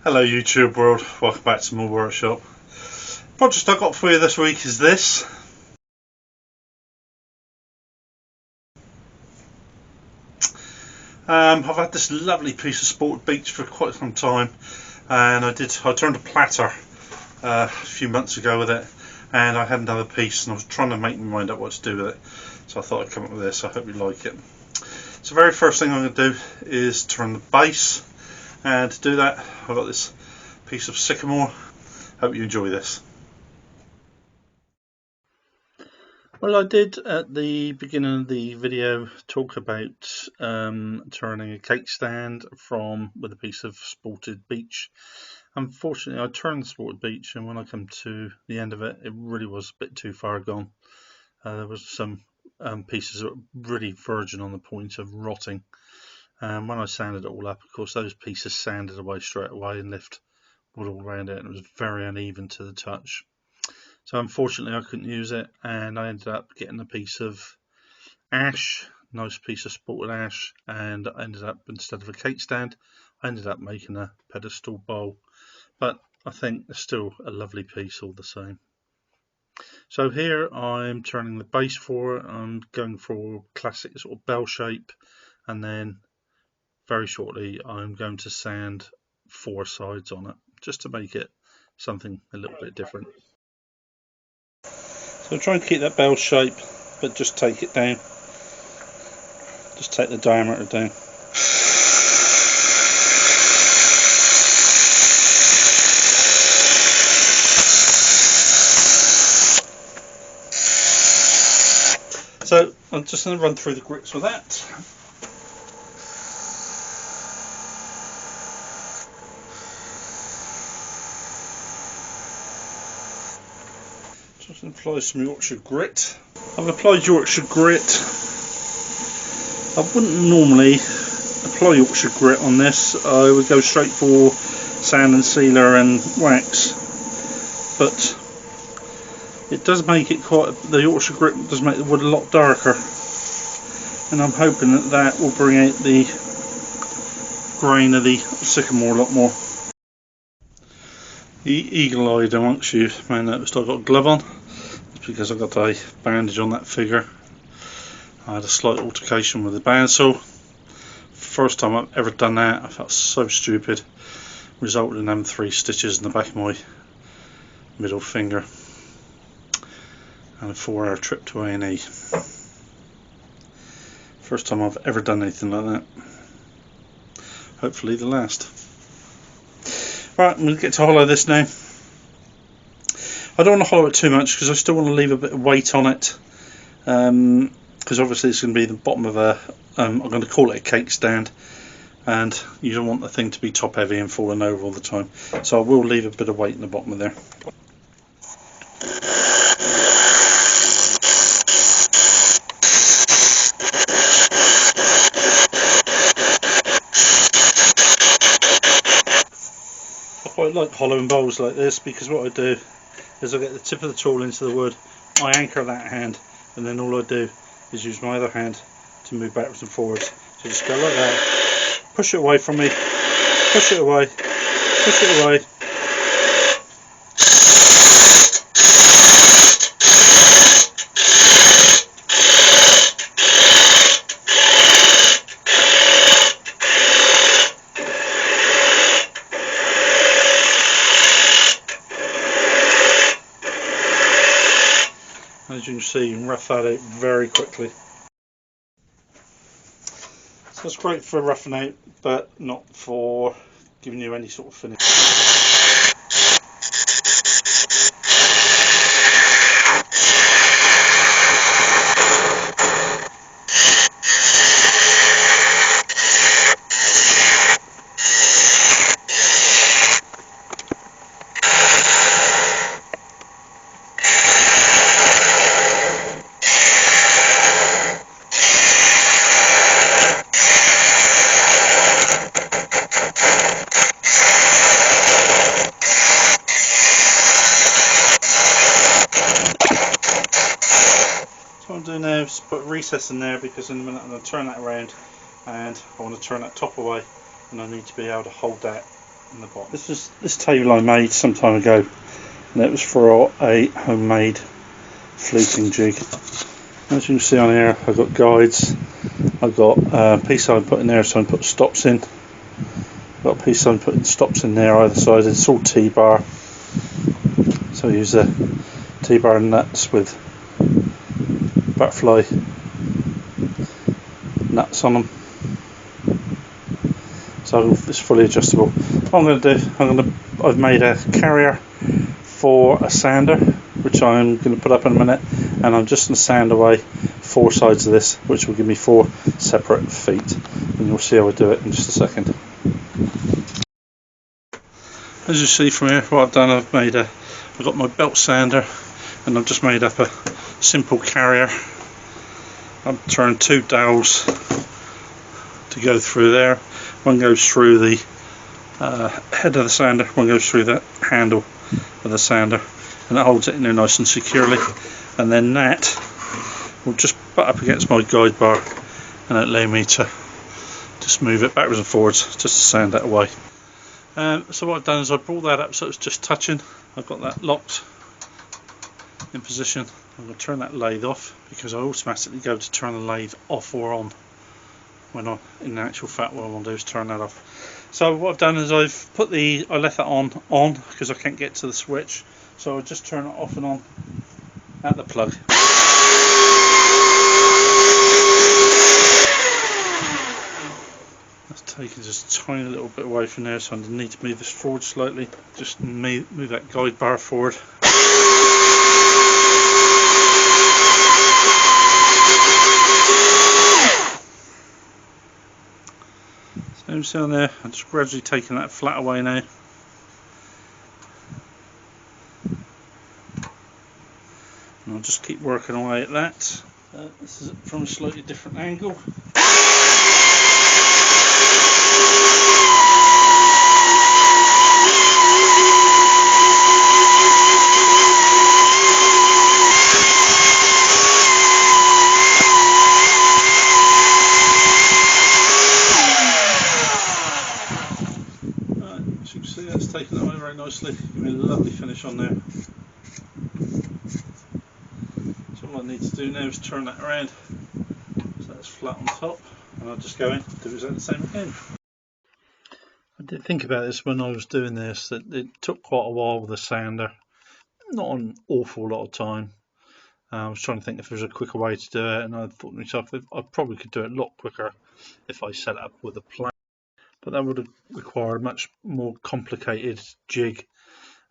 Hello YouTube world, welcome back to my workshop. Project I got for you this week is this. I've had this lovely piece of sport beech for quite some time, and I turned a platter a few months ago with it, and I had another piece and I was trying to make my mind up what to do with it, so I thought I'd come up with this. I hope you like it. So the very first thing I'm going to do is turn the base, and to do that I've got this piece of sycamore. Hope you enjoy this. Well, I did at the beginning of the video talk about turning a cake stand with a piece of sported beech. Unfortunately, I turned the sported beech, and when I come to the end of it, it really was a bit too far gone. There was some pieces that were really verging on the point of rotting. And when I sanded it all up, of course, those pieces sanded away straight away and left wood all around it, and it was very uneven to the touch. So unfortunately I couldn't use it, and I ended up getting a piece of ash, nice piece of spotted ash, and I ended up, instead of a cake stand, I ended up making a pedestal bowl. But I think it's still a lovely piece all the same. So here I'm turning the base for it. I'm going for classic sort of bell shape, and then very shortly I'm going to sand 4 sides on it, just to make it something a little bit different. So try and keep that bell shape, but just take it down. Just take the diameter down. So I'm just going to run through the grits with that. Just apply some Yorkshire grit. I've applied Yorkshire grit. I wouldn't normally apply Yorkshire grit on this. I would go straight for sand and sealer and wax, but it does make it the Yorkshire grit does make the wood a lot darker, and I'm hoping that will bring out the grain of the sycamore a lot more. The eagle-eyed amongst you may notice I've got a glove on. It's because I've got a bandage on that figure. I had a slight altercation with the bandsaw. First time I've ever done that. I felt so stupid. Resulted in having 3 stitches in the back of my middle finger and a 4-hour trip to A&E. First time I've ever done anything like that. Hopefully the last. Right, I'm going to get to hollow this now. I don't want to hollow it too much because I still want to leave a bit of weight on it, because obviously it's going to be the bottom of I'm going to call it a cake stand, and you don't want the thing to be top heavy and falling over all the time, so I will leave a bit of weight in the bottom of there. I quite like hollowing bowls like this because what I do is I get the tip of the tool into the wood, I anchor that hand, and then all I do is use my other hand to move backwards and forwards. So just go like that, push it away from me, push it away, push it away. As you can see, you can rough that out very quickly. So it's great for roughing out, but not for giving you any sort of finish. What I'm doing now is put a recess in there, because in a minute I'm going to turn that around and I want to turn that top away, and I need to be able to hold that in the bottom. This table I made some time ago, and it was for a homemade fluting jig. As you can see on here, I've got guides. I've got a piece I'm putting there so I can put stops in. I've got a piece I'm putting stops in there either side. It's all T-bar. So I use a T-bar nuts with butterfly nuts on them. So it's fully adjustable. What I'm going to do, I've made a carrier for a sander, which I'm going to put up in a minute, and I'm just going to sand away 4 sides of this, which will give me 4 separate feet, and you'll see how I do it in just a second. As you see from here, what I've done, I've got my belt sander, and I've just made up a simple carrier. I've turned 2 dowels to go through there. One goes through the head of the sander, one goes through the handle of the sander, and that holds it in there nice and securely. And then that will just butt up against my guide bar and allow me to just move it backwards and forwards just to sand that away. So what I've done is I brought that up so it's just touching. I've got that locked in position. I'm going to turn that lathe off because I automatically go to turn the lathe off or on when I'm in actual fact. What I want to do is turn that off. So what I've done is I left that on because I can't get to the switch, so I'll just turn it off and on at the plug. That's taking just a tiny little bit away from there, so I need to move this forward slightly. Just move that guide bar forward. So you see on there, I'm just gradually taking that flat away now. And I'll just keep working away at that. This is from a slightly different angle. As you can see, that's taken away very nicely. Give me a lovely finish on there. So all I need to do now is turn that around so that's flat on top, and I'll just go in and do exactly the same again. I did think about this when I was doing this, that it took quite a while with the sander, not an awful lot of time. I was trying to think if there was a quicker way to do it, and I thought to myself I probably could do it a lot quicker if I set it up with a plan, but that would have required a much more complicated jig,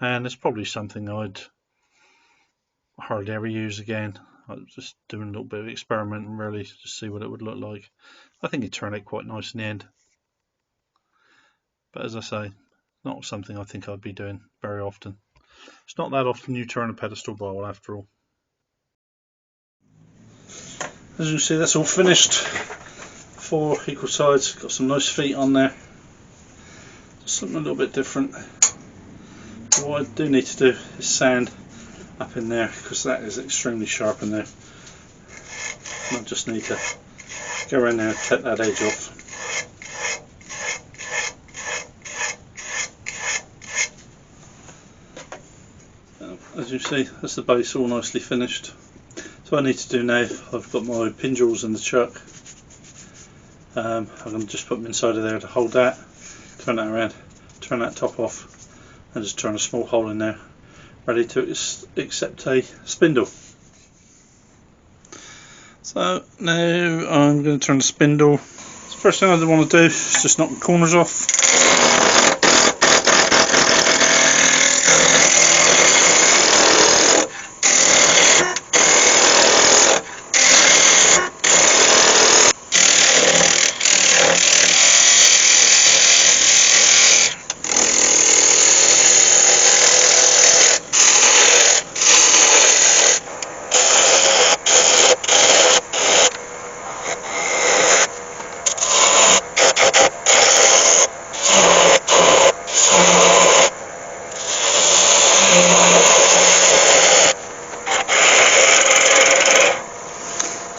and it's probably something I'd hardly ever use again. I was just doing a little bit of experimenting really to see what it would look like. I think it turned out quite nice in the end, but as I say, not something I think I'd be doing very often. It's not that often you turn a pedestal bowl after all. As you can see, that's all finished. 4 equal sides, got some nice feet on there. Just something a little bit different. But what I do need to do is sand up in there because that is extremely sharp in there. And I just need to go around there and cut that edge off. As you see, that's the base all nicely finished. So what I need to do now, I've got my pinjals in the chuck. I'm going to just put them inside of there to hold that, turn that around, turn that top off, and just turn a small hole in there, ready to accept a spindle. So now I'm going to turn the spindle. So the first thing I want to do is just knock the corners off.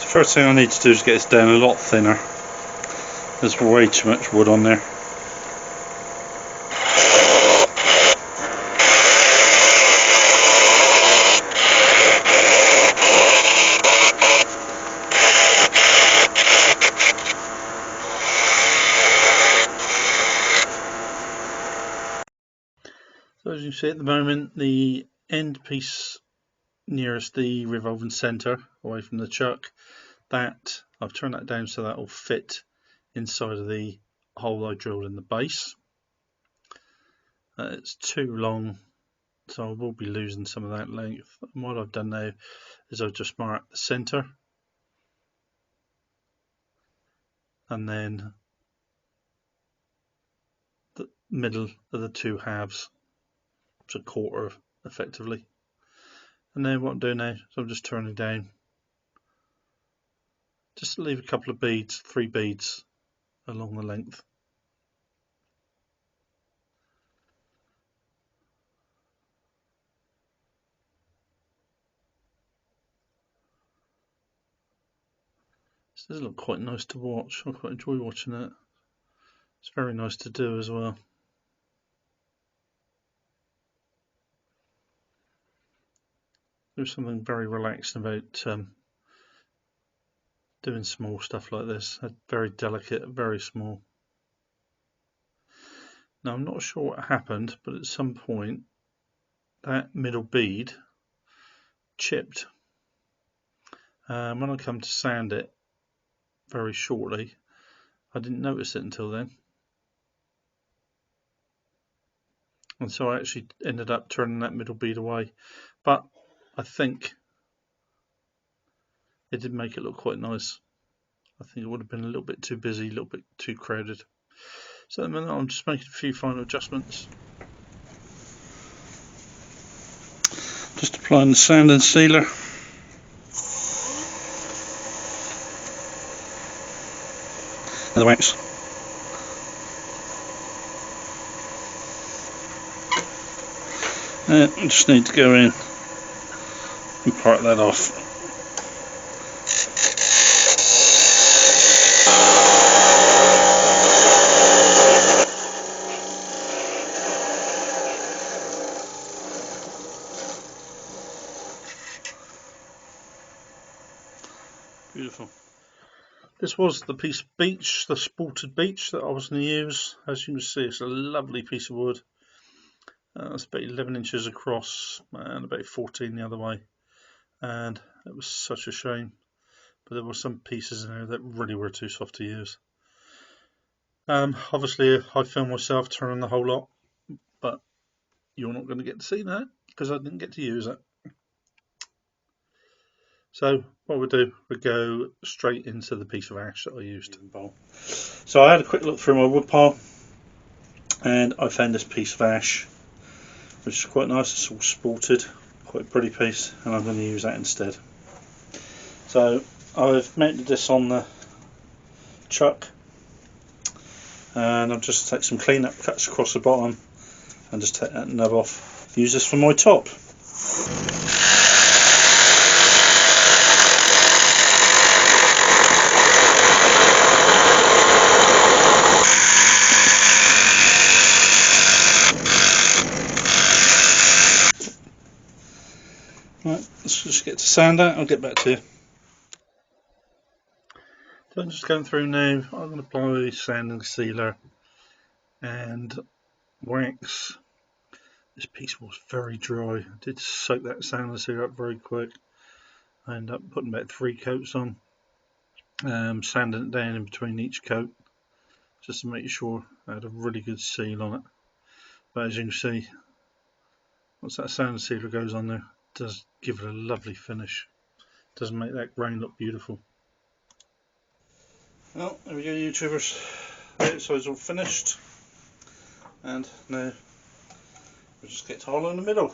First thing I need to do is get this down a lot thinner. There's way too much wood on there. So as you see at the moment, the end piece nearest the revolving centre, away from the chuck, that I've turned that down so that will fit inside of the hole I drilled in the base. It's too long, so I will be losing some of that length. And what I've done now is I've just marked the centre, and then the middle of the two halves, it's a quarter effectively. And then what I'm doing now is I'm just turning down, just to leave a couple of beads, 3 beads along the length. This does look quite nice to watch. I quite enjoy watching it. It's very nice to do as well. There's something very relaxing about doing small stuff like this. Very delicate, very small. Now I'm not sure what happened, but at some point that middle bead chipped. When I come to sand it very shortly, I didn't notice it until then. And so I actually ended up turning that middle bead away. But I think it did make it look quite nice. I think it would have been a little bit too busy, a little bit too crowded. So at the minute I'm just making a few final adjustments. Just applying the sand and sealer. And the wax. I just need to go in and part that off. Beautiful. This was the piece of beech, the spalted beech that I was going to use. As you can see, it's a lovely piece of wood. It's about 11 inches across and about 14 the other way. And it was such a shame. But there were some pieces in there that really were too soft to use. Obviously, I filmed myself turning the whole lot, but you're not going to get to see that because I didn't get to use it. So what we'll do, we'll go straight into the piece of ash that I used. So I had a quick look through my wood pile and I found this piece of ash, which is quite nice. It's all spalted, quite a pretty piece, and I'm going to use that instead. So I've mounted this on the chuck and I'll just take some clean-up cuts across the bottom and just take that nub off. Use this for my top. Right, let's just get to sand that. I'll get back to you. So I'm just going through now. I'm going to apply sanding sealer and wax. This piece was very dry. I did soak that sanding sealer up very quick. I ended up putting about 3 coats on, sanding it down in between each coat just to make sure I had a really good seal on it. But as you can see, once that sanding sealer goes on there, it does give it a lovely finish. It does make that grain look beautiful. Well, there we go, YouTubers. The outside's all finished, and now we'll just get to hollow in the middle.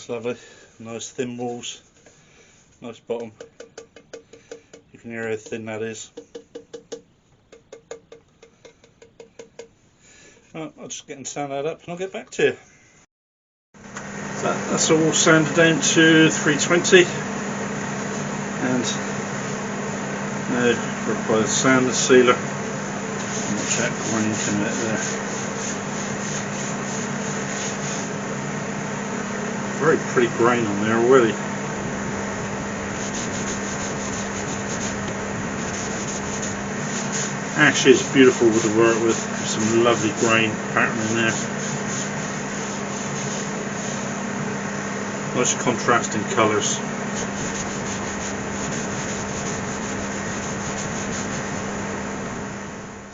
That's lovely. Nice thin walls, nice bottom. You can hear how thin that is. Right, I'll just get and sand that up and I'll get back to you. So that's all sanded down to 320, and now we'll apply the sand sealer and watch that grain coming out there. Very pretty grain on there already. Ash is beautiful with to work with, some lovely grain pattern in there. Nice contrasting colours.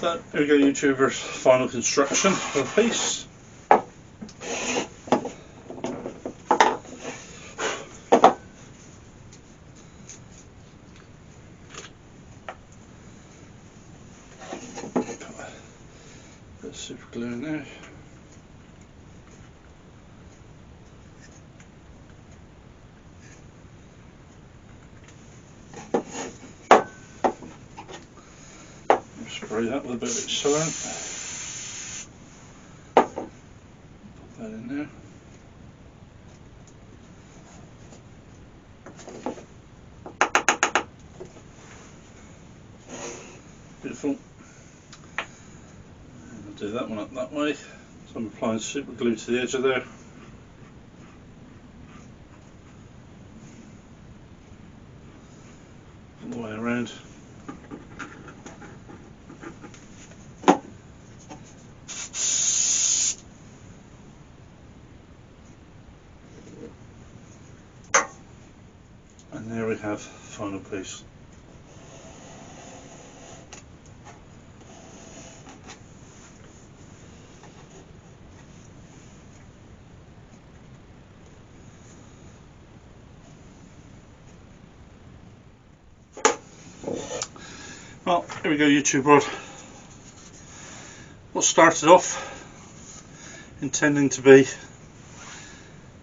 So here we go, YouTubers, final construction of the piece. Bit of super glue in there. Spray that with a bit of sealant. Put that in there. Beautiful. And I'll do that one up that way. So I'm applying super glue to the edge of there. All the way around. And there we have the final piece. Well, here we go, YouTube world. What started off intending to be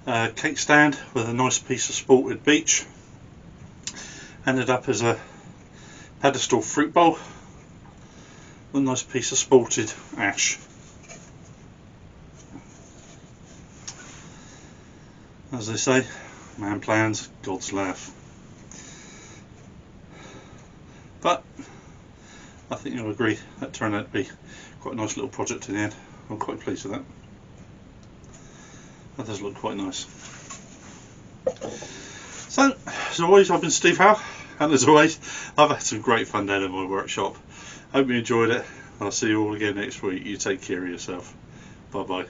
a cake stand with a nice piece of spalted beech ended up as a pedestal fruit bowl with a nice piece of spalted ash. As they say, man plans, God's laugh. But I think you'll agree that turned out to be quite a nice little project in the end. I'm quite pleased with that. That does look quite nice. So, as always, I've been Steve Howe, and as always, I've had some great fun down in my workshop. Hope you enjoyed it. I'll see you all again next week. You take care of yourself. Bye bye.